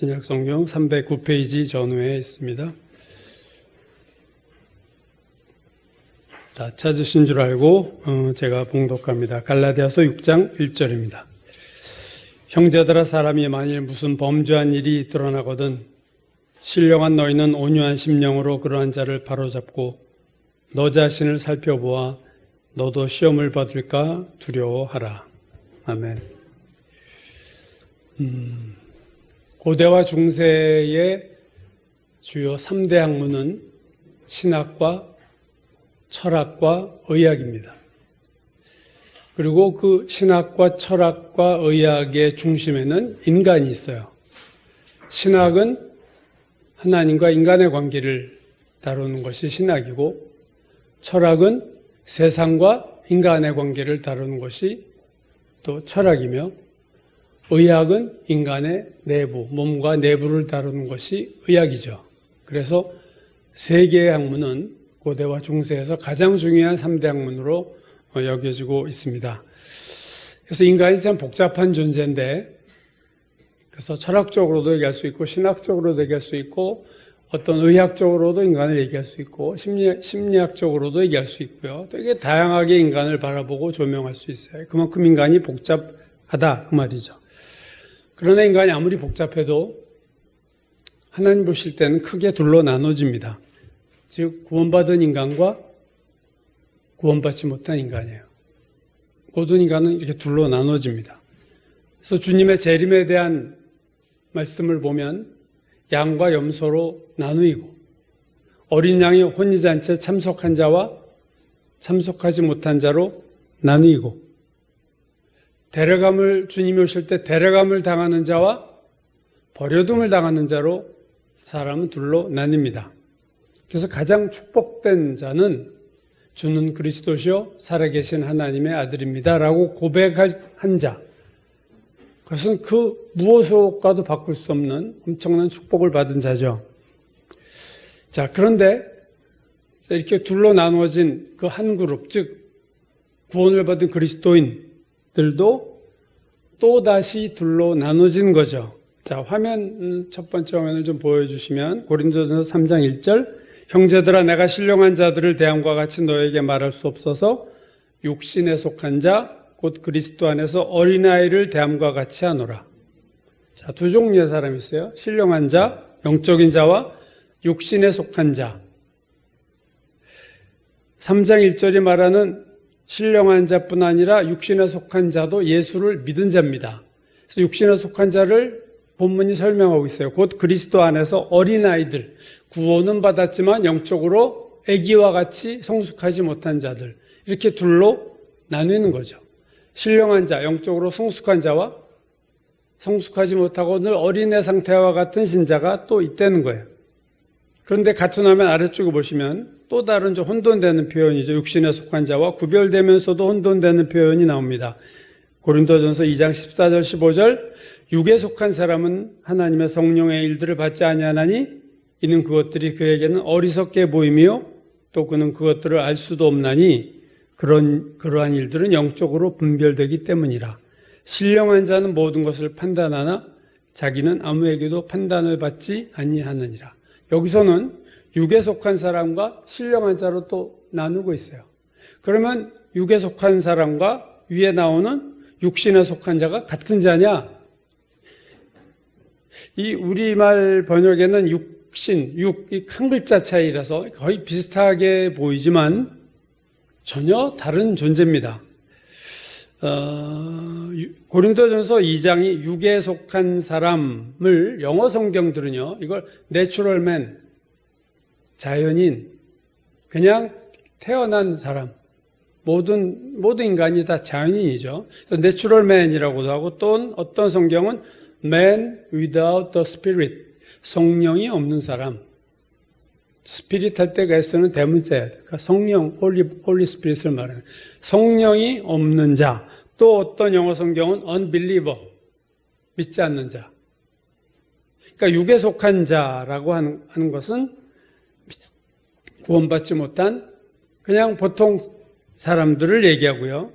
신약성경 309페이지 전후에 있습니다. 다 찾으신 줄 알고 제가 봉독합니다. 갈라디아서 6장 1절입니다. 형제들아, 사람이 만일 무슨 범죄한 일이 드러나거든 신령한 너희는 온유한 심령으로 그러한 자를 바로잡고 너 자신을 살펴보아 너도 시험을 받을까 두려워하라. 아멘. 고대와 중세의 주요 3대 학문은 신학과 철학과 의학입니다. 그리고 그 신학과 철학과 의학의 중심에는 인간이 있어요. 신학은 하나님과 인간의 관계를 다루는 것이 신학이고, 철학은 세상과 인간의 관계를 다루는 것이 또 철학이며, 의학은 인간의 내부, 몸과 내부를 다루는 것이 의학이죠. 그래서 세 개의 학문은 고대와 중세에서 가장 중요한 3대 학문으로 여겨지고 있습니다. 그래서 인간이 참 복잡한 존재인데, 그래서 철학적으로도 얘기할 수 있고 신학적으로도 얘기할 수 있고 어떤 의학적으로도 인간을 얘기할 수 있고 심리학적으로도 얘기할 수 있고요. 되게 다양하게 인간을 바라보고 조명할 수 있어요. 그만큼 인간이 복잡하다 그 말이죠. 그러나 인간이 아무리 복잡해도 하나님 보실 때는 크게 둘로 나눠집니다. 즉 구원받은 인간과 구원받지 못한 인간이에요. 모든 인간은 이렇게 둘로 나눠집니다. 그래서 주님의 재림에 대한 말씀을 보면 양과 염소로 나누이고, 어린 양이 혼인잔치에 참석한 자와 참석하지 못한 자로 나누이고, 주님이 오실 때 데려감을 당하는 자와 버려둠을 당하는 자로 사람은 둘로 나뉩니다. 그래서 가장 축복된 자는 주는 그리스도시요 살아계신 하나님의 아들입니다 라고 고백한 자, 그것은 그 무엇과도 바꿀 수 없는 엄청난 축복을 받은 자죠. 자, 그런데 이렇게 둘로 나누어진 그 한 그룹, 즉 구원을 받은 그리스도인들도 또다시 둘로 나눠진 거죠. 자, 첫 번째 화면을 좀 보여주시면 고린도전서 3장 1절, 형제들아, 내가 신령한 자들을 대함과 같이 너에게 말할 수 없어서 육신에 속한 자 곧 그리스도 안에서 어린아이를 대함과 같이 하노라. 자, 두 종류의 사람이 있어요. 신령한 자, 영적인 자와 육신에 속한 자. 3장 1절이 말하는 신령한 자뿐 아니라 육신에 속한 자도 예수를 믿은 자입니다. 그래서 육신에 속한 자를 본문이 설명하고 있어요. 곧 그리스도 안에서 어린아이들, 구원은 받았지만 영적으로 아기와 같이 성숙하지 못한 자들, 이렇게 둘로 나누는 거죠. 신령한 자, 영적으로 성숙한 자와 성숙하지 못하고 늘 어린애 상태와 같은 신자가 또 있다는 거예요. 그런데 같은 화면 아래쪽에 보시면 또 다른 좀 혼돈되는 표현이죠. 육신에 속한 자와 구별되면서도 혼돈되는 표현이 나옵니다. 고린도전서 2장 14절 15절, 육에 속한 사람은 하나님의 성령의 일들을 받지 아니하나니 이는 그것들이 그에게는 어리석게 보이며 또 그는 그것들을 알 수도 없나니 그러한 일들은 영적으로 분별되기 때문이라. 신령한 자는 모든 것을 판단하나 자기는 아무에게도 판단을 받지 아니하느니라. 여기서는 육에 속한 사람과 신령한 자로 또 나누고 있어요. 그러면 육에 속한 사람과 위에 나오는 육신에 속한 자가 같은 자냐? 이 우리말 번역에는 이 한 글자 차이라서 거의 비슷하게 보이지만 전혀 다른 존재입니다. 고린도전서 2장이 육에 속한 사람을 영어 성경들은요, 이걸 내추럴 맨, 자연인, 그냥 태어난 사람, 모든 인간이 다 자연인이죠. 내추럴 맨이라고도 하고, 또 어떤 성경은 man without the spirit, 성령이 없는 사람. 스피릿 할 때 그에서는 대문자예요. 그러니까 성령, 홀리 스피릿을 말하는 성령이 없는 자. 또 어떤 영어 성경은 unbeliever, 믿지 않는 자. 그러니까 육에 속한 자라고 하는 것은 구원받지 못한 그냥 보통 사람들을 얘기하고요.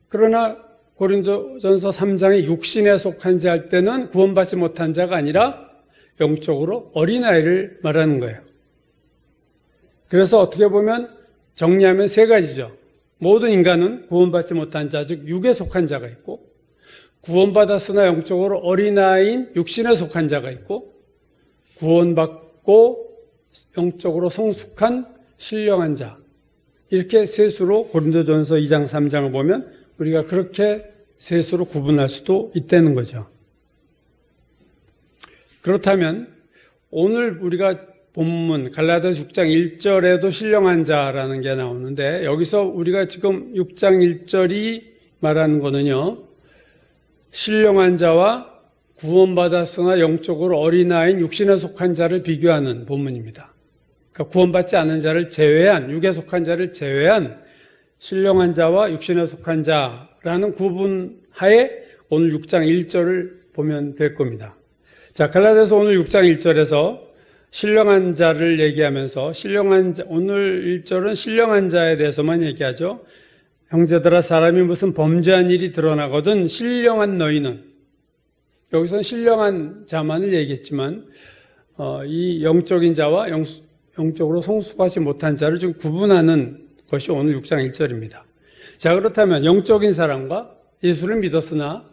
그러나 고린도전서 3장에 육신에 속한 자 할 때는 구원받지 못한 자가 아니라 영적으로 어린아이를 말하는 거예요. 그래서 어떻게 보면 정리하면 세 가지죠. 모든 인간은 구원받지 못한 자, 즉 육에 속한 자가 있고, 구원받았으나 영적으로 어린아이인 육신에 속한 자가 있고, 구원받고 영적으로 성숙한 신령한 자, 이렇게 셋으로 고린도전서 2장 3장을 보면 우리가 그렇게 셋으로 구분할 수도 있다는 거죠. 그렇다면 오늘 우리가 본문 갈라디아서 6장 1절에도 신령한 자라는 게 나오는데, 여기서 우리가 지금 6장 1절이 말하는 거는요, 신령한 자와 구원받았으나 영적으로 어린아이인 육신에 속한 자를 비교하는 본문입니다. 그러니까 구원받지 않은 자를 제외한, 육에 속한 자를 제외한 신령한 자와 육신에 속한 자라는 구분하에 오늘 6장 1절을 보면 될 겁니다. 자, 갈라디아서 오늘 6장 1절에서 신령한 자를 얘기하면서 오늘 1절은 신령한 자에 대해서만 얘기하죠. 형제들아, 사람이 무슨 범죄한 일이 드러나거든 신령한 너희는, 여기서는 신령한 자만을 얘기했지만 이 영적인 자와 영적으로 성숙하지 못한 자를 좀 구분하는 것이 오늘 6장 1절입니다. 자, 그렇다면 영적인 사람과 예수를 믿었으나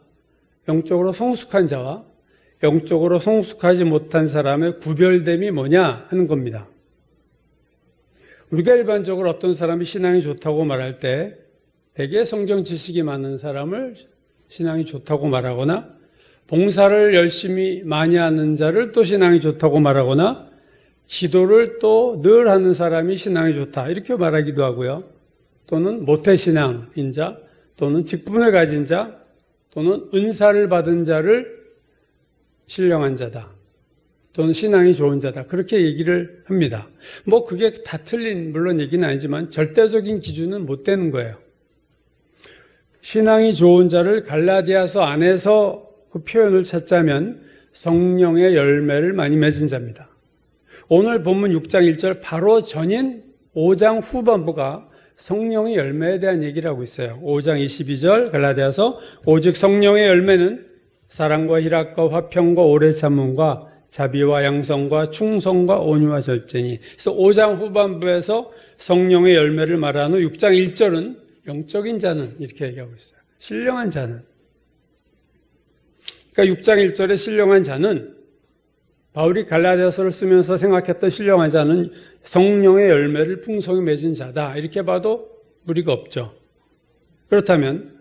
영적으로 성숙한 자와 영적으로 성숙하지 못한 사람의 구별됨이 뭐냐 하는 겁니다. 우리가 일반적으로 어떤 사람이 신앙이 좋다고 말할 때 대개 성경 지식이 많은 사람을 신앙이 좋다고 말하거나, 봉사를 열심히 많이 하는 자를 또 신앙이 좋다고 말하거나, 기도를 또 늘 하는 사람이 신앙이 좋다 이렇게 말하기도 하고요. 또는 모태신앙인 자, 또는 직분을 가진 자, 또는 은사를 받은 자를 신령한 자다, 또는 신앙이 좋은 자다, 그렇게 얘기를 합니다. 뭐 그게 다 틀린 물론 얘기는 아니지만 절대적인 기준은 못 되는 거예요. 신앙이 좋은 자를 갈라디아서 안에서 그 표현을 찾자면 성령의 열매를 많이 맺은 자입니다. 오늘 본문 6장 1절 바로 전인 5장 후반부가 성령의 열매에 대한 얘기를 하고 있어요. 5장 22절 갈라디아서, 오직 성령의 열매는 사랑과 희락과 화평과 오래 참음과 자비와 양성과 충성과 온유와 절제니. 그래서 5장 후반부에서 성령의 열매를 말하는 후 6장 1절은 영적인 자는 이렇게 얘기하고 있어요. 신령한 자는. 그러니까 6장 1절에 신령한 자는 바울이 갈라디아서를 쓰면서 생각했던 신령한 자는 성령의 열매를 풍성히 맺은 자다, 이렇게 봐도 무리가 없죠. 그렇다면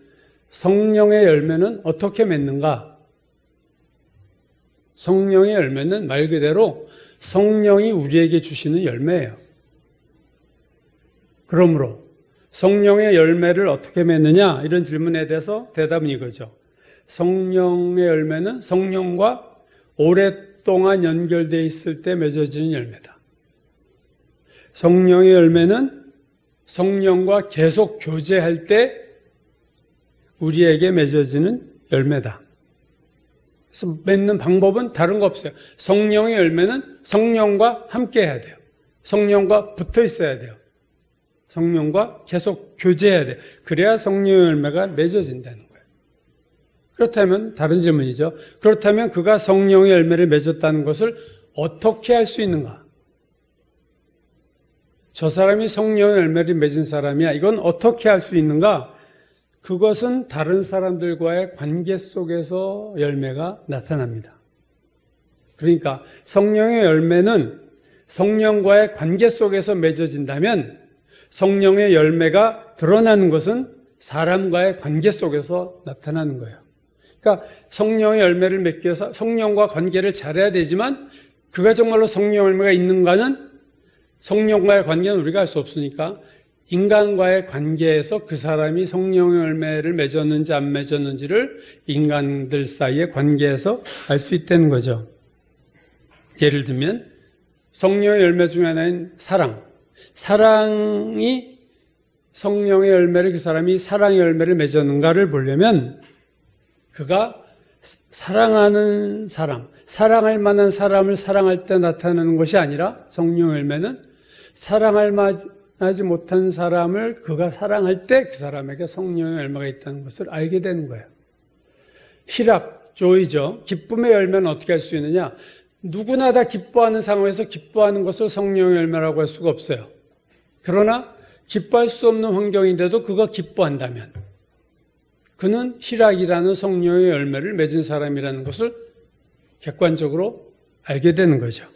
성령의 열매는 어떻게 맺는가? 성령의 열매는 말 그대로 성령이 우리에게 주시는 열매예요. 그러므로 성령의 열매를 어떻게 맺느냐, 이런 질문에 대해서 대답은 이거죠. 성령의 열매는 성령과 오랫동안 연결되어 있을 때 맺어지는 열매다. 성령의 열매는 성령과 계속 교제할 때 우리에게 맺어지는 열매다. 그래서 맺는 방법은 다른 거 없어요. 성령의 열매는 성령과 함께 해야 돼요. 성령과 붙어 있어야 돼요. 성령과 계속 교제해야 돼요. 그래야 성령의 열매가 맺어진다는 거예요. 그렇다면 다른 질문이죠. 그렇다면 그가 성령의 열매를 맺었다는 것을 어떻게 할 수 있는가? 저 사람이 성령의 열매를 맺은 사람이야, 이건 어떻게 할 수 있는가? 그것은 다른 사람들과의 관계 속에서 열매가 나타납니다. 그러니까 성령의 열매는 성령과의 관계 속에서 맺어진다면, 성령의 열매가 드러나는 것은 사람과의 관계 속에서 나타나는 거예요. 그러니까 성령의 열매를 맺기 위해서 성령과 관계를 잘해야 되지만, 그가 정말로 성령 열매가 있는가는 성령과의 관계는 우리가 알 수 없으니까 인간과의 관계에서 그 사람이 성령의 열매를 맺었는지 안 맺었는지를 인간들 사이의 관계에서 알 수 있다는 거죠. 예를 들면 성령의 열매 중에 하나인 사랑이 성령의 열매를, 그 사람이 사랑의 열매를 맺었는가를 보려면 그가 사랑하는 사람, 사랑할 만한 사람을 사랑할 때 나타나는 것이 아니라, 성령의 열매는 사랑할 만하지 못한 사람을 그가 사랑할 때 그 사람에게 성령의 열매가 있다는 것을 알게 되는 거예요. 희락, 조이죠. 기쁨의 열매는 어떻게 할 수 있느냐? 누구나 다 기뻐하는 상황에서 기뻐하는 것을 성령의 열매라고 할 수가 없어요. 그러나 기뻐할 수 없는 환경인데도 그가 기뻐한다면 그는 희락이라는 성령의 열매를 맺은 사람이라는 것을 객관적으로 알게 되는 거죠.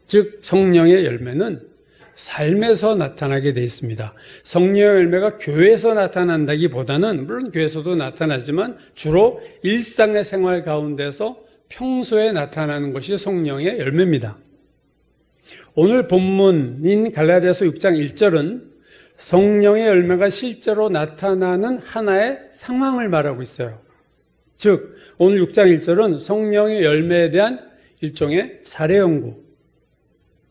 즉 성령의 열매는 삶에서 나타나게 되어 있습니다. 성령의 열매가 교회에서 나타난다기보다는 물론 교회에서도 나타나지만 주로 일상의 생활 가운데서 평소에 나타나는 것이 성령의 열매입니다. 오늘 본문인 갈라디아서 6장 1절은 성령의 열매가 실제로 나타나는 하나의 상황을 말하고 있어요. 즉 오늘 6장 1절은 성령의 열매에 대한 일종의 사례 연구,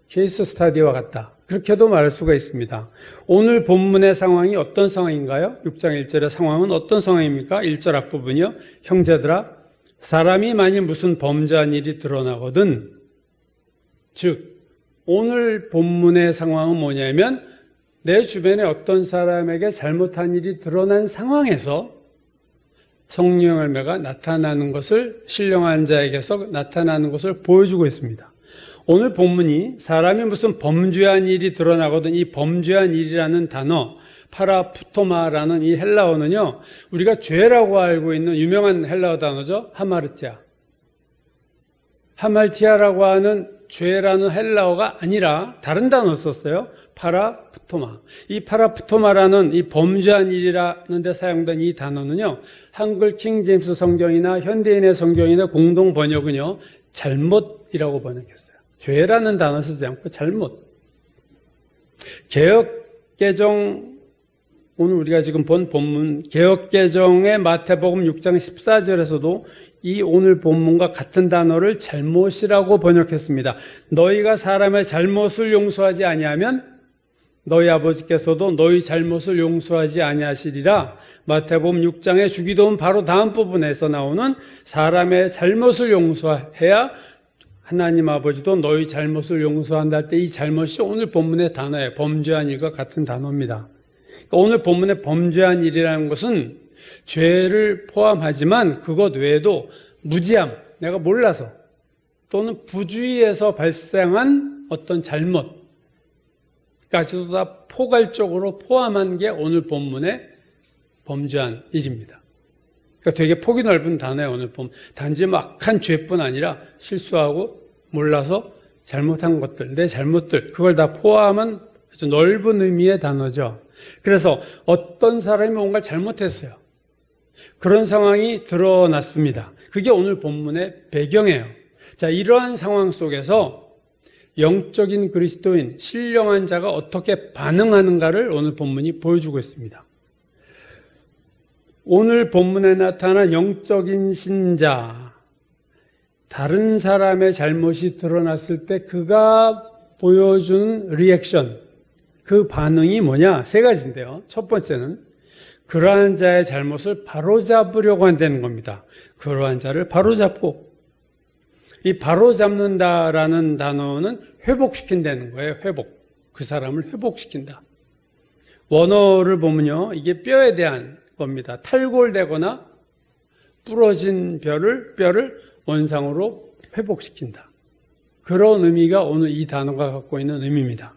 케이스 스터디와 같다. 그렇게도 말할 수가 있습니다. 오늘 본문의 상황이 어떤 상황인가요? 6장 1절의 상황은 어떤 상황입니까? 1절 앞부분이요. 형제들아, 사람이 만일 무슨 범죄한 일이 드러나거든. 즉 오늘 본문의 상황은 뭐냐면 내 주변에 어떤 사람에게 잘못한 일이 드러난 상황에서 성령 열매가 나타나는 것을, 신령한 자에게서 나타나는 것을 보여주고 있습니다. 오늘 본문이 사람이 무슨 범죄한 일이 드러나거든, 이 범죄한 일이라는 단어, 파라푸토마라는 이 헬라어는요, 우리가 죄라고 알고 있는 유명한 헬라어 단어죠. 하마르티아. 하말티아라고 하는 죄라는 헬라어가 아니라 다른 단어 썼어요. 파라푸토마. 이 파라푸토마라는 이 범죄한 일이라는 데 사용된 이 단어는요, 한글 킹제임스 성경이나 현대인의 성경이나 공동 번역은요, 잘못이라고 번역했어요. 죄라는 단어 쓰지 않고 잘못. 개역개정, 오늘 우리가 지금 본 본문 개역개정의 마태복음 6장 14절에서도 이 오늘 본문과 같은 단어를 잘못이라고 번역했습니다. 너희가 사람의 잘못을 용서하지 아니하면 너희 아버지께서도 너희 잘못을 용서하지 아니하시리라. 마태복음 6장의 주기도문 바로 다음 부분에서 나오는 사람의 잘못을 용서해야 하나님 아버지도 너희 잘못을 용서한다 할 때 이 잘못이 오늘 본문의 단어예요. 범죄한 일과 같은 단어입니다. 그러니까 오늘 본문의 범죄한 일이라는 것은 죄를 포함하지만 그것 외에도 무지함, 내가 몰라서 또는 부주의에서 발생한 어떤 잘못까지도 다 포괄적으로 포함한 게 오늘 본문의 범죄한 일입니다. 그러니까 되게 폭이 넓은 단어예요. 오늘 본문. 단지 악한 죄뿐 아니라 실수하고 몰라서 잘못한 것들, 내 잘못들, 그걸 다 포함한 아주 넓은 의미의 단어죠. 그래서 어떤 사람이 뭔가 잘못했어요. 그런 상황이 드러났습니다. 그게 오늘 본문의 배경이에요. 자, 이러한 상황 속에서 영적인 그리스도인, 신령한 자가 어떻게 반응하는가를 오늘 본문이 보여주고 있습니다. 오늘 본문에 나타난 영적인 신자, 다른 사람의 잘못이 드러났을 때 그가 보여준 리액션, 그 반응이 뭐냐? 세 가지인데요. 첫 번째는 그러한 자의 잘못을 바로잡으려고 한다는 겁니다. 그러한 자를 바로잡고, 이 바로잡는다라는 단어는 회복시킨다는 거예요. 회복. 그 사람을 회복시킨다. 원어를 보면요, 이게 뼈에 대한 겁니다. 탈골되거나 부러진 뼈를 원상으로 회복시킨다. 그런 의미가 오늘 이 단어가 갖고 있는 의미입니다.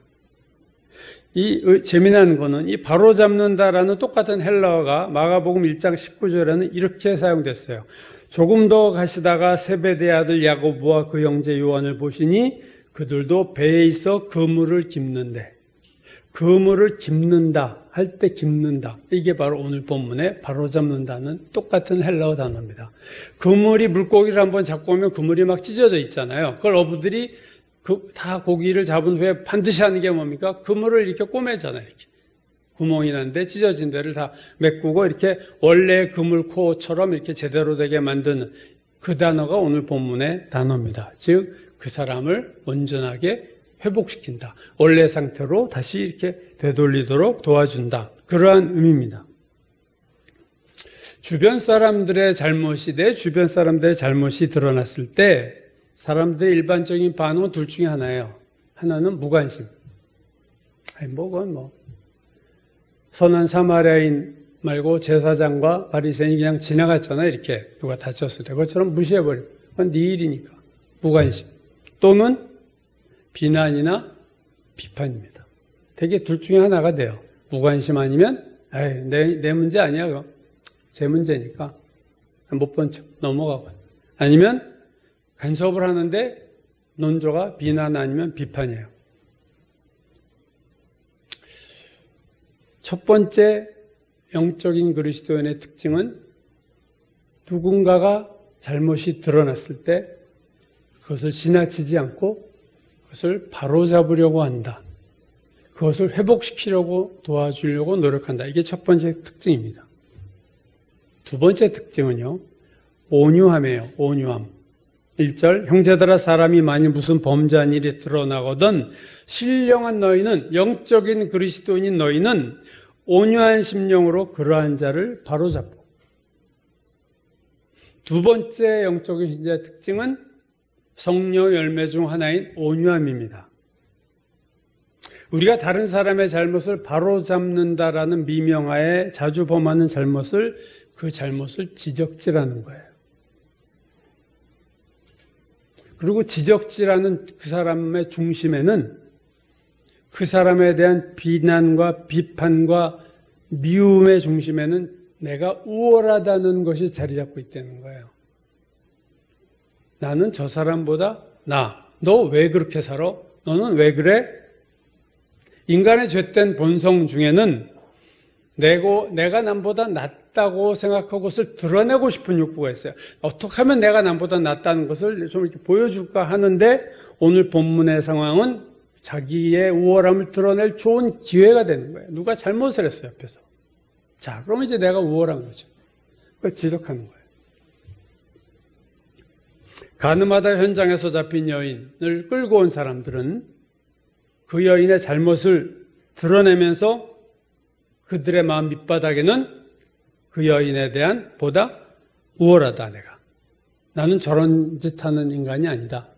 이 재미난 거는 이 바로잡는다라는 똑같은 헬라어가 마가복음 1장 19절에는 이렇게 사용됐어요. 조금 더 가시다가 세베대 아들 야고보와 그 형제 요한을 보시니 그들도 배에 있어 그물을 깁는데, 그물을 깁는다 할 때 깁는다, 이게 바로 오늘 본문에 바로잡는다는 똑같은 헬라어 단어입니다. 그물이 물고기를 한번 잡고 오면 그물이 막 찢어져 있잖아요. 그걸 어부들이 다 고기를 잡은 후에 반드시 하는 게 뭡니까? 그물을 이렇게 꼬매잖아요. 이렇게 구멍이 난데 찢어진 데를 다 메꾸고 이렇게 원래 그물코처럼 이렇게 제대로 되게 만드는 그 단어가 오늘 본문의 단어입니다. 즉 그 사람을 온전하게 회복시킨다. 원래 상태로 다시 이렇게 되돌리도록 도와준다. 그러한 의미입니다. 주변 사람들의 잘못이, 내 주변 사람들의 잘못이 드러났을 때 사람들의 일반적인 반응은 둘 중에 하나예요. 하나는 무관심. 그건 선한 사마리아인 말고 제사장과 바리새인이 그냥 지나갔잖아요. 이렇게 누가 다쳤을 때 그것처럼 무시해버리고, 그건 네 일이니까. 무관심 또는 비난이나 비판입니다. 되게 둘 중에 하나가 돼요. 무관심 아니면 내 문제 아니야. 그거. 제 문제니까 못 본 척 넘어가고, 아니면 간섭을 하는데 논조가 비난 아니면 비판이에요. 첫 번째 영적인 그리스도인의 특징은 누군가가 잘못이 드러났을 때 그것을 지나치지 않고 그것을 바로잡으려고 한다. 그것을 회복시키려고 도와주려고 노력한다. 이게 첫 번째 특징입니다. 두 번째 특징은요, 온유함이에요. 온유함. 1절, 형제들아 사람이 만일 무슨 범죄한 일이 드러나거든 신령한 너희는, 영적인 그리스도인인 너희는 온유한 심령으로 그러한 자를 바로잡고. 두 번째 영적인 신자의 특징은 성령 열매 중 하나인 온유함입니다. 우리가 다른 사람의 잘못을 바로잡는다라는 미명하에 자주 범하는 잘못을, 그 잘못을 지적질하는 거예요. 그리고 지적질하는 그 사람의 중심에는 그 사람에 대한 비난과 비판과 미움의 중심에는 내가 우월하다는 것이 자리 잡고 있다는 거예요. 나는 저 사람보다 너 왜 그렇게 살아? 너는 왜 그래? 인간의 죄된 본성 중에는 내가 남보다 낫다고 생각하고 그것을 드러내고 싶은 욕구가 있어요. 어떻게 하면 내가 남보다 낫다는 것을 좀 이렇게 보여줄까 하는데, 오늘 본문의 상황은 자기의 우월함을 드러낼 좋은 기회가 되는 거예요. 누가 잘못을 했어요, 옆에서. 자, 그러면 이제 내가 우월한 거죠. 그걸 지적하는 거예요. 가늠하다 현장에서 잡힌 여인을 끌고 온 사람들은 그 여인의 잘못을 드러내면서 그들의 마음 밑바닥에는 그 여인에 대한 보다 우월하다, 나는 저런 짓 하는 인간이 아니다.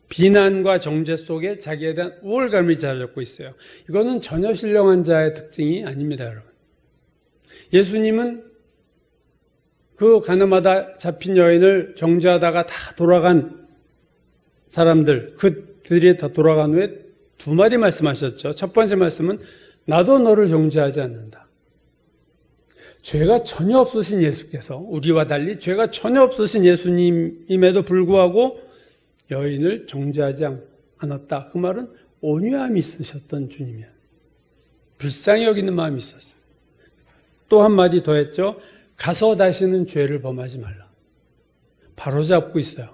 비난과 정죄 속에 자기에 대한 우월감이 자리 잡고 있어요. 이거는 전혀 신령한 자의 특징이 아닙니다, 여러분. 예수님은 그 가늠하다 잡힌 여인을 정죄하다가 다 돌아간 사람들, 그들이 다 돌아간 후에 두 마디 말씀하셨죠. 첫 번째 말씀은 나도 너를 정죄하지 않는다. 죄가 전혀 없으신 예수께서, 우리와 달리 죄가 전혀 없으신 예수님임에도 불구하고 여인을 정죄하지 않았다. 그 말은 온유함이 있으셨던 주님이야. 불쌍히 여기는 마음이 있었어요. 또 한마디 더 했죠. 가서 다시는 죄를 범하지 말라. 바로잡고 있어요.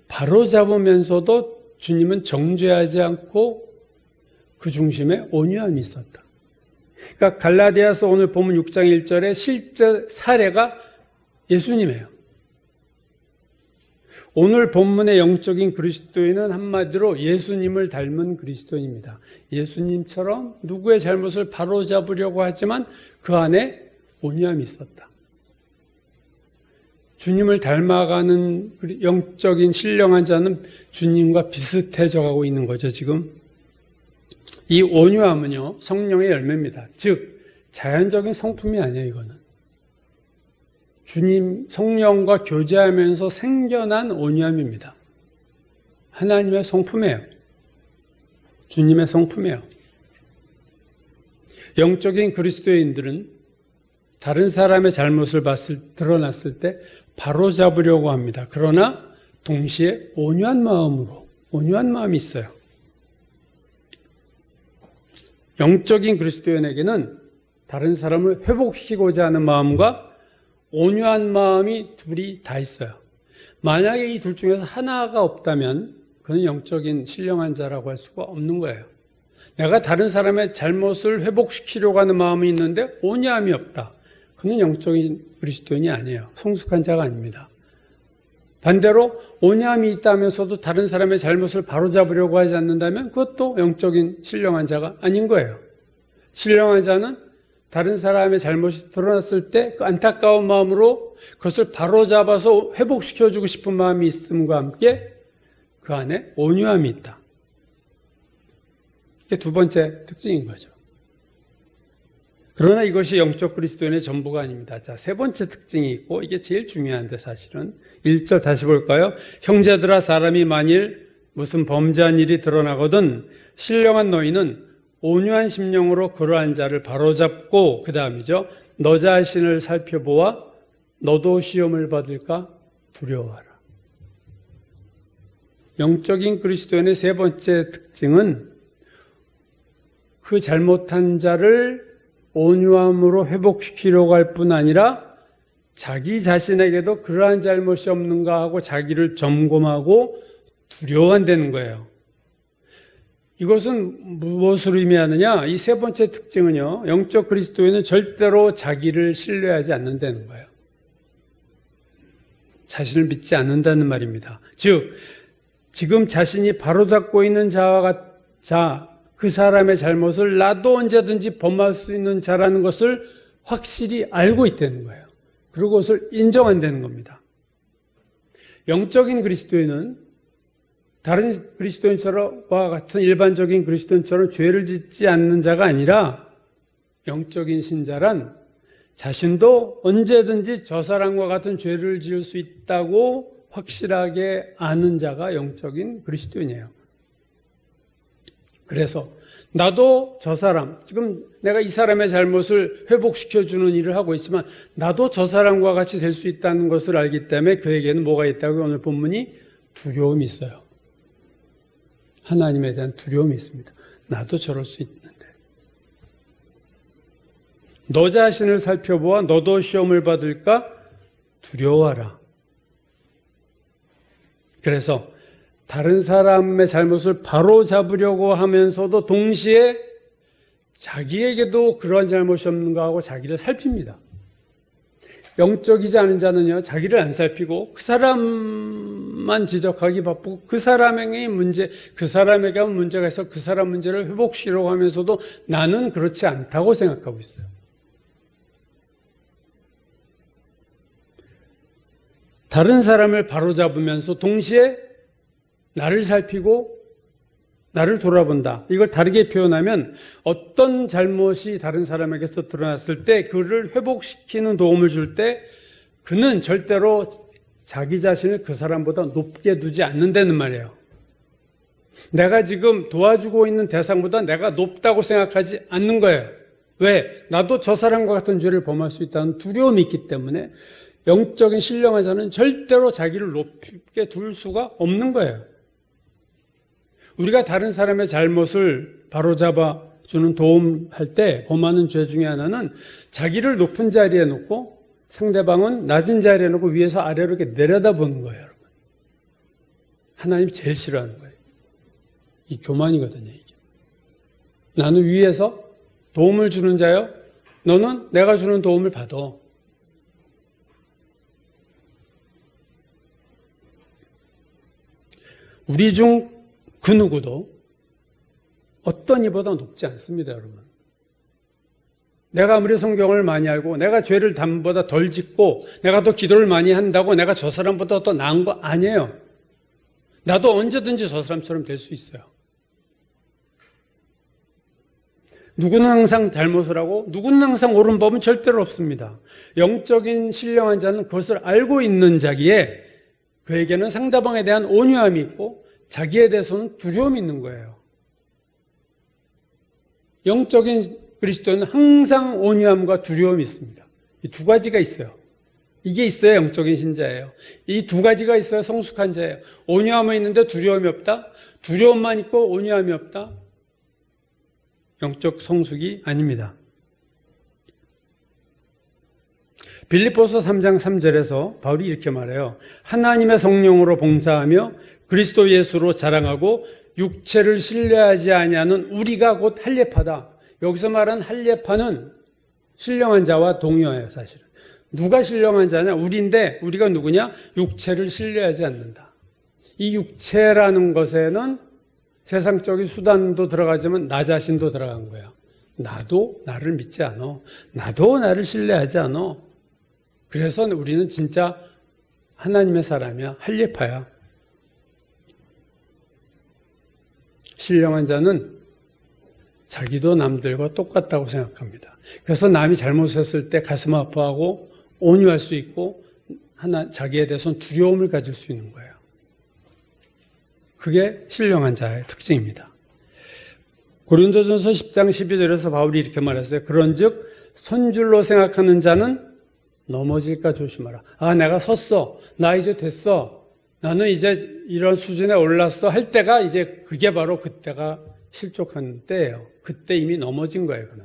바로잡으면서도 주님은 정죄하지 않고 그 중심에 온유함이 있었다. 그러니까 갈라디아서 오늘 본문 6장 1절의 실제 사례가 예수님이에요. 오늘 본문의 영적인 그리스도인은 한마디로 예수님을 닮은 그리스도인입니다. 예수님처럼 누구의 잘못을 바로잡으려고 하지만 그 안에 온유함이 있었다. 주님을 닮아가는 영적인 신령한 자는 주님과 비슷해져 가고 있는 거죠, 지금. 이 온유함은요, 성령의 열매입니다. 즉, 자연적인 성품이 아니에요, 이거는. 주님 성령과 교제하면서 생겨난 온유함입니다. 하나님의 성품이에요. 주님의 성품이에요. 영적인 그리스도인들은 다른 사람의 잘못을 드러났을 때 바로잡으려고 합니다. 그러나 동시에 온유한 마음이 있어요. 영적인 그리스도인에게는 다른 사람을 회복시키고자 하는 마음과 온유한 마음이 둘이 다 있어요. 만약에 이 둘 중에서 하나가 없다면 그는 영적인 신령한 자라고 할 수가 없는 거예요. 내가 다른 사람의 잘못을 회복시키려고 하는 마음이 있는데 온유함이 없다. 그는 영적인 그리스도인이 아니에요. 성숙한 자가 아닙니다. 반대로 온유함이 있다면서도 다른 사람의 잘못을 바로잡으려고 하지 않는다면 그것도 영적인 신령한 자가 아닌 거예요. 신령한 자는 다른 사람의 잘못이 드러났을 때 그 안타까운 마음으로 그것을 바로잡아서 회복시켜주고 싶은 마음이 있음과 함께 그 안에 온유함이 있다. 이게 두 번째 특징인 거죠. 그러나 이것이 영적 그리스도인의 전부가 아닙니다. 자, 세 번째 특징이 있고 이게 제일 중요한데 사실은 1절 다시 볼까요? 형제들아 사람이 만일 무슨 범죄한 일이 드러나거든 신령한 너희는 온유한 심령으로 그러한 자를 바로잡고 그 다음이죠. 너 자신을 살펴보아 너도 시험을 받을까 두려워하라. 영적인 그리스도인의 세 번째 특징은 그 잘못한 자를 온유함으로 회복시키려고 할 뿐 아니라 자기 자신에게도 그러한 잘못이 없는가 하고 자기를 점검하고 두려워한다는 거예요. 이것은 무엇을 의미하느냐? 이 세 번째 특징은요, 영적 그리스도인은 절대로 자기를 신뢰하지 않는다는 거예요. 자신을 믿지 않는다는 말입니다. 즉, 지금 자신이 바로잡고 있는 그 사람의 잘못을 나도 언제든지 범할 수 있는 자라는 것을 확실히 알고 있다는 거예요. 그리고 그것을 인정한다는 겁니다. 영적인 그리스도인은 다른 그리스도인처럼과 같은 일반적인 그리스도인처럼 죄를 짓지 않는 자가 아니라 영적인 신자란 자신도 언제든지 저 사람과 같은 죄를 지을 수 있다고 확실하게 아는 자가 영적인 그리스도인이에요. 그래서 나도 저 사람, 지금 내가 이 사람의 잘못을 회복시켜주는 일을 하고 있지만 나도 저 사람과 같이 될 수 있다는 것을 알기 때문에 그에게는 뭐가 있다고 오늘 본문이 두려움이 있어요. 하나님에 대한 두려움이 있습니다. 나도 저럴 수 있는데. 너 자신을 살펴보아 너도 시험을 받을까 두려워하라. 그래서 다른 사람의 잘못을 바로 잡으려고 하면서도 동시에 자기에게도 그러한 잘못이 없는가 하고 자기를 살핍니다. 영적이지 않은 자는요, 자기를 안 살피고 그 사람만 지적하기 바쁘고 그 사람의 문제, 그 사람에게 문제가 있어 그 사람 문제를 회복시키려고 하면서도 나는 그렇지 않다고 생각하고 있어요. 다른 사람을 바로잡으면서 동시에 나를 살피고 나를 돌아본다. 이걸 다르게 표현하면 어떤 잘못이 다른 사람에게서 드러났을 때 그를 회복시키는 도움을 줄 때 그는 절대로 자기 자신을 그 사람보다 높게 두지 않는다는 말이에요. 내가 지금 도와주고 있는 대상보다 내가 높다고 생각하지 않는 거예요. 왜? 나도 저 사람과 같은 죄를 범할 수 있다는 두려움이 있기 때문에 영적인 신령한 자는 절대로 자기를 높게 둘 수가 없는 거예요. 우리가 다른 사람의 잘못을 바로잡아 주는 도움할 때 범하는 죄 중에 하나는 자기를 높은 자리에 놓고 상대방은 낮은 자리에 놓고 위에서 아래로 이렇게 내려다보는 거예요, 여러분. 하나님이 제일 싫어하는 거예요. 이 교만이거든요, 이게. 나는 위에서 도움을 주는 자요. 너는 내가 주는 도움을 받아. 우리 중 그 누구도 어떤 이보다 높지 않습니다, 여러분. 내가 아무리 성경을 많이 알고 내가 죄를 남보다 덜 짓고 내가 더 기도를 많이 한다고 내가 저 사람보다 더 나은 거 아니에요. 나도 언제든지 저 사람처럼 될 수 있어요. 누구는 항상 잘못을 하고 누구는 항상 옳은 법은 절대로 없습니다. 영적인 신령한 자는 그것을 알고 있는 자기에 그에게는 상대방에 대한 온유함이 있고 자기에 대해서는 두려움이 있는 거예요. 영적인 그리스도는 항상 온유함과 두려움이 있습니다. 이 두 가지가 있어요. 이게 있어야 영적인 신자예요. 이 두 가지가 있어야 성숙한 자예요. 온유함은 있는데 두려움이 없다? 두려움만 있고 온유함이 없다? 영적 성숙이 아닙니다. 빌립보서 3장 3절에서 바울이 이렇게 말해요. 하나님의 성령으로 봉사하며 그리스도 예수로 자랑하고 육체를 신뢰하지 아니하는 우리가 곧 할례파다. 여기서 말하는 할례파는 신령한 자와 동의어예요, 사실은. 누가 신령한 자냐? 우리인데 우리가 누구냐? 육체를 신뢰하지 않는다. 이 육체라는 것에는 세상적인 수단도 들어가지만 나 자신도 들어간 거야. 나도 나를 믿지 않아. 나도 나를 신뢰하지 않아. 그래서 우리는 진짜 하나님의 사람이야. 할례파야. 신령한 자는 자기도 남들과 똑같다고 생각합니다. 그래서 남이 잘못했을 때 가슴 아파하고 온유할 수 있고 자기에 대해서는 두려움을 가질 수 있는 거예요. 그게 신령한 자의 특징입니다. 고린도전서 10장 12절에서 바울이 이렇게 말했어요. 그런즉 선줄로 생각하는 자는 넘어질까 조심하라. 아, 내가 섰어. 나 이제 됐어. 나는 이제 이런 수준에 올랐어. 할 때가 이제 그게 바로 그때가 실족한 때예요. 그때 이미 넘어진 거예요, 그는.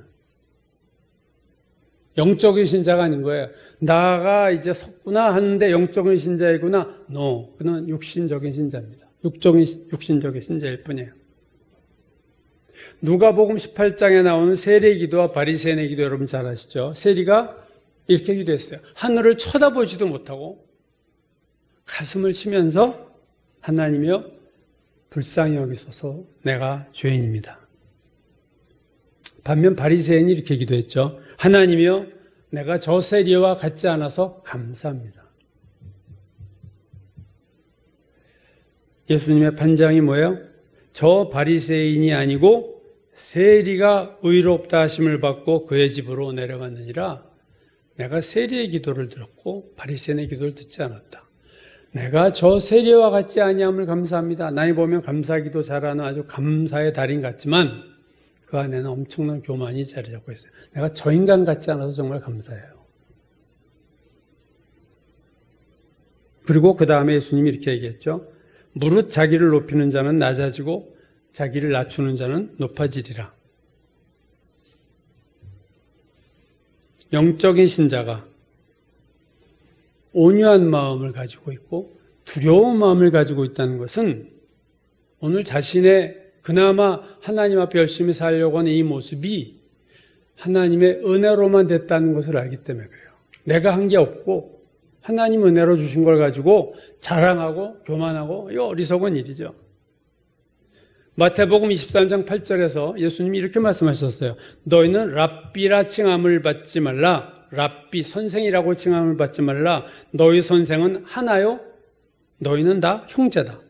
영적인 신자가 아닌 거예요. 나가 이제 섰구나 하는데 영적인 신자이구나. No. 그는 육신적인 신자입니다. 육신적인 신자일 뿐이에요. 누가복음 18장에 나오는 세리 기도와 바리새인의 기도 여러분 잘 아시죠? 세리가 이렇게 기도했어요. 하늘을 쳐다보지도 못하고 가슴을 치면서 하나님이여 불쌍히 여기소서 내가 죄인입니다. 반면 바리새인이 이렇게 기도했죠. 하나님이여 내가 저 세리와 같지 않아서 감사합니다. 예수님의 판장이 뭐예요? 저 바리새인이 아니고 세리가 의롭다 하심을 받고 그의 집으로 내려갔느니라. 내가 세리의 기도를 들었고 바리새인의 기도를 듣지 않았다. 내가 저 세리와 같지 아니함을 감사합니다. 나이 보면 감사기도 잘하는 아주 감사의 달인 같지만 그 안에는 엄청난 교만이 자리 잡고 있어요. 내가 저 인간 같지 않아서 정말 감사해요. 그리고 그 다음에 예수님이 이렇게 얘기했죠. 무릇 자기를 높이는 자는 낮아지고 자기를 낮추는 자는 높아지리라. 영적인 신자가 온유한 마음을 가지고 있고 두려운 마음을 가지고 있다는 것은 오늘 자신의 그나마 하나님 앞에 열심히 살려고 하는 이 모습이 하나님의 은혜로만 됐다는 것을 알기 때문에 그래요. 내가 한 게 없고 하나님 은혜로 주신 걸 가지고 자랑하고 교만하고 이 어리석은 일이죠. 마태복음 23장 8절에서 예수님이 이렇게 말씀하셨어요. 너희는 랍비라 칭함을 받지 말라. 랍비 선생이라고 칭함을 받지 말라. 너희 선생은 하나요? 너희는 다 형제다.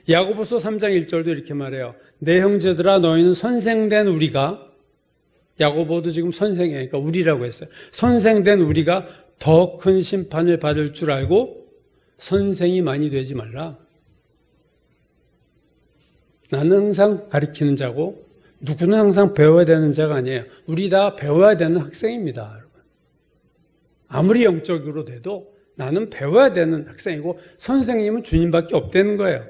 야고보서 3장 1절도 이렇게 말해요. 내 형제들아 너희는 선생된 우리가 야고보도 지금 선생이에요. 그러니까 우리라고 했어요. 선생된 우리가 더 큰 심판을 받을 줄 알고 선생이 많이 되지 말라. 나는 항상 가르치는 자고 누구는 항상 배워야 되는 자가 아니에요. 우리 다 배워야 되는 학생입니다. 여러분. 아무리 영적으로 돼도 나는 배워야 되는 학생이고 선생님은 주님밖에 없다는 거예요.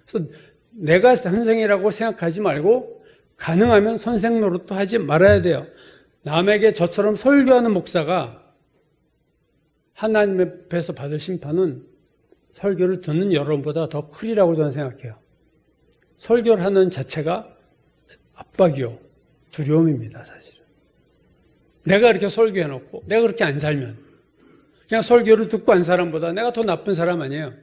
그래서 내가 선생이라고 생각하지 말고 가능하면 선생 노릇도 하지 말아야 돼요. 남에게 저처럼 설교하는 목사가 하나님 앞에서 받을 심판은 설교를 듣는 여러분보다 더 크리라고 저는 생각해요. 설교를 하는 자체가 압박이요, 두려움입니다, 사실은. 내가 이렇게 설교해놓고 내가 그렇게 안 살면 그냥 설교를 듣고 한 사람보다 내가 더 나쁜 사람 아니에요.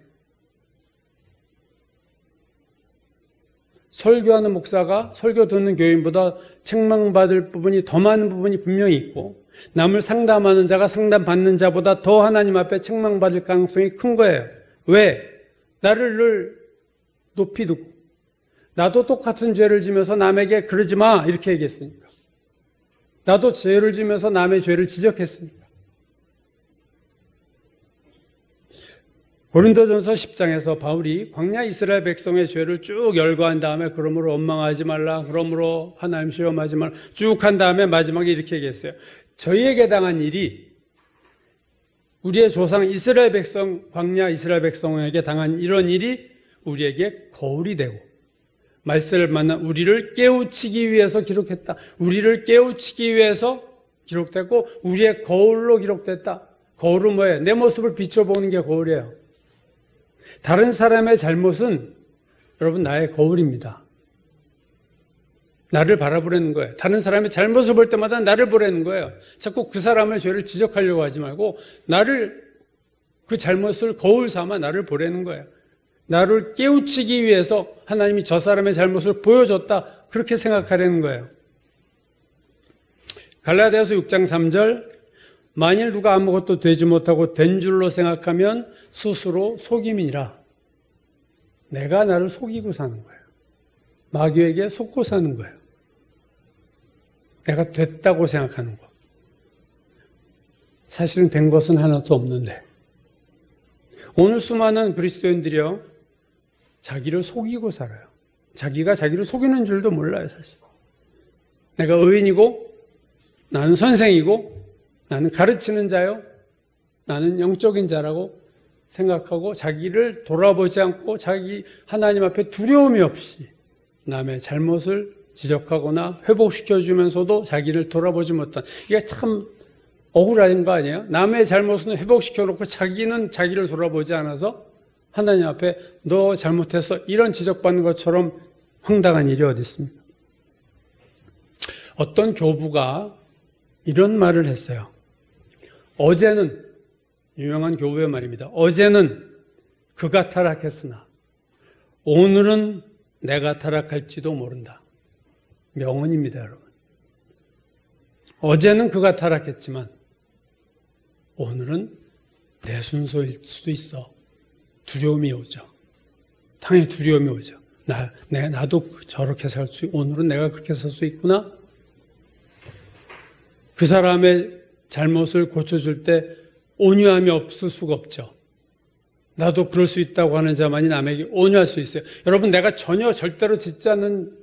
설교하는 목사가 설교 듣는 교인보다 책망받을 부분이 더 많은 부분이 분명히 있고 남을 상담하는 자가 상담받는 자보다 더 하나님 앞에 책망받을 가능성이 큰 거예요. 왜? 나를 늘 높이 두고 나도 똑같은 죄를 지면서 남에게 그러지 마 이렇게 얘기했으니까. 나도 죄를 지면서 남의 죄를 지적했으니까. 고린도전서 10장에서 바울이 광야 이스라엘 백성의 죄를 쭉 열거한 다음에 그러므로 원망하지 말라, 그러므로 하나님 시험하지 말라 쭉 한 다음에 마지막에 이렇게 얘기했어요. 저희에게 당한 일이 우리의 조상 이스라엘 백성, 광야 이스라엘 백성에게 당한 이런 일이 우리에게 거울이 되고 말세를 만난 우리를 깨우치기 위해서 기록했다. 우리를 깨우치기 위해서 기록됐고 우리의 거울로 기록됐다. 거울은 뭐예요? 내 모습을 비춰보는 게 거울이에요. 다른 사람의 잘못은 여러분 나의 거울입니다. 나를 바라보려는 거예요. 다른 사람의 잘못을 볼 때마다 나를 보려는 거예요. 자꾸 그 사람의 죄를 지적하려고 하지 말고 나를 그 잘못을 거울 삼아 나를 보려는 거예요. 나를 깨우치기 위해서 하나님이 저 사람의 잘못을 보여줬다. 그렇게 생각하려는 거예요. 갈라디아서 6장 3절 만일 누가 아무것도 되지 못하고 된 줄로 생각하면 스스로 속임이니라. 내가 나를 속이고 사는 거예요. 마귀에게 속고 사는 거예요. 내가 됐다고 생각하는 거. 사실은 된 것은 하나도 없는데. 오늘 수많은 그리스도인들이요, 자기를 속이고 살아요. 자기가 자기를 속이는 줄도 몰라요, 사실. 내가 의인이고, 나는 선생이고, 나는 가르치는 자요, 나는 영적인 자라고 생각하고 자기를 돌아보지 않고 자기 하나님 앞에 두려움이 없이 남의 잘못을 지적하거나 회복시켜주면서도 자기를 돌아보지 못한, 이게 참 억울한 거 아니에요? 남의 잘못은 회복시켜놓고 자기는 자기를 돌아보지 않아서 하나님 앞에 너 잘못했어, 이런 지적받는 것처럼 황당한 일이 어디 있습니까? 어떤 교부가 이런 말을 했어요. 어제는, 유명한 교부의 말입니다. 어제는 그가 타락했으나 오늘은 내가 타락할지도 모른다. 명언입니다, 여러분. 어제는 그가 타락했지만 오늘은 내 순서일 수도 있어. 두려움이 오죠. 당연히 두려움이 오죠. 나도 저렇게 오늘은 내가 그렇게 살 수 있구나. 그 사람의 잘못을 고쳐줄 때 온유함이 없을 수가 없죠. 나도 그럴 수 있다고 하는 자만이 남에게 온유할 수 있어요. 여러분, 내가 전혀 절대로 짓지 않는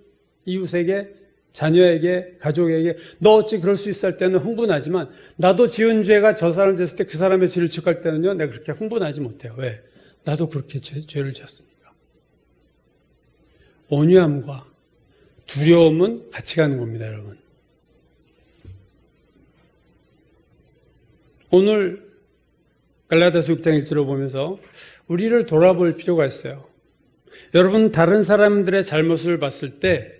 이웃에게, 자녀에게, 가족에게 너 어찌 그럴 수 있어 할 때는 흥분하지만, 나도 지은 죄가 저 사람 지었을 때 그 사람의 죄를 지적할 때는요, 내가 그렇게 흥분하지 못해요. 왜? 나도 그렇게 죄를 지었으니까. 온유함과 두려움은 같이 가는 겁니다, 여러분. 오늘 갈라디아서 6장 1절을 보면서 우리를 돌아볼 필요가 있어요. 여러분, 다른 사람들의 잘못을 봤을 때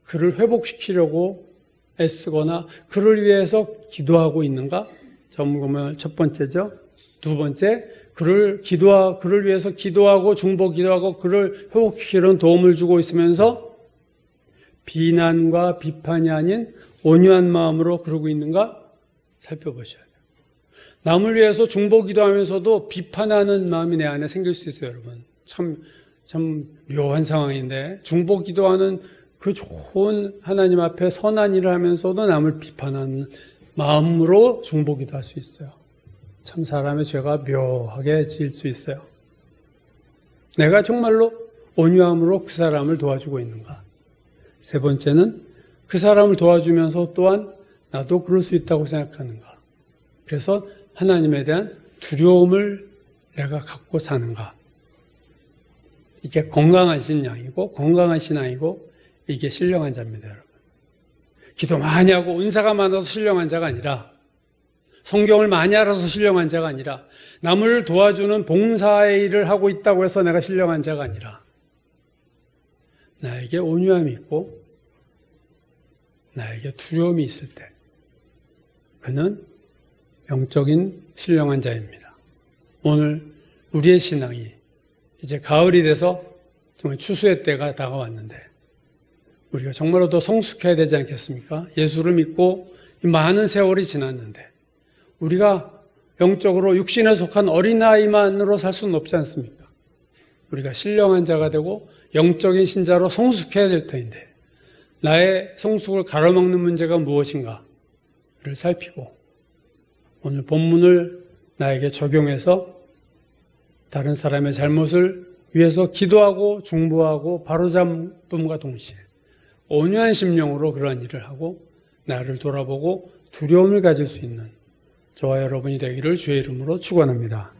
그를 회복시키려고 애쓰거나 그를 위해서 기도하고 있는가? 점검을 첫 번째죠. 두 번째, 그를 위해서 기도하고 중보 기도하고 그를 회복시키려는 도움을 주고 있으면서 비난과 비판이 아닌 온유한 마음으로 그러고 있는가? 살펴보셔야 돼요. 남을 위해서 중보 기도하면서도 비판하는 마음이 내 안에 생길 수 있어요, 여러분. 참 묘한 상황인데, 중보 기도하는 그 좋은 하나님 앞에 선한 일을 하면서도 남을 비판하는 마음으로 중보 기도할 수 있어요. 참 사람의 죄가 묘하게 지을 수 있어요. 내가 정말로 온유함으로 그 사람을 도와주고 있는가? 세 번째는 그 사람을 도와주면서 또한 나도 그럴 수 있다고 생각하는가? 그래서 하나님에 대한 두려움을 내가 갖고 사는가? 이게 건강한 신앙이고 건강한 신앙이고 이게 신령한 자입니다, 여러분. 기도 많이 하고 은사가 많아서 신령한 자가 아니라, 성경을 많이 알아서 신령한 자가 아니라, 남을 도와주는 봉사의 일을 하고 있다고 해서 내가 신령한 자가 아니라, 나에게 온유함이 있고 나에게 두려움이 있을 때 그는 영적인 신령한 자입니다. 오늘 우리의 신앙이 이제 가을이 돼서 정말 추수의 때가 다가왔는데 우리가 정말로 더 성숙해야 되지 않겠습니까? 예수를 믿고 많은 세월이 지났는데 우리가 영적으로 육신에 속한 어린아이만으로 살 수는 없지 않습니까? 우리가 신령한 자가 되고 영적인 신자로 성숙해야 될 터인데 나의 성숙을 가로막는 문제가 무엇인가를 살피고 오늘 본문을 나에게 적용해서 다른 사람의 잘못을 위해서 기도하고 중보하고 바로잡음과 동시에 온유한 심령으로 그러한 일을 하고 나를 돌아보고 두려움을 가질 수 있는 저와 여러분이 되기를 주의 이름으로 축원합니다.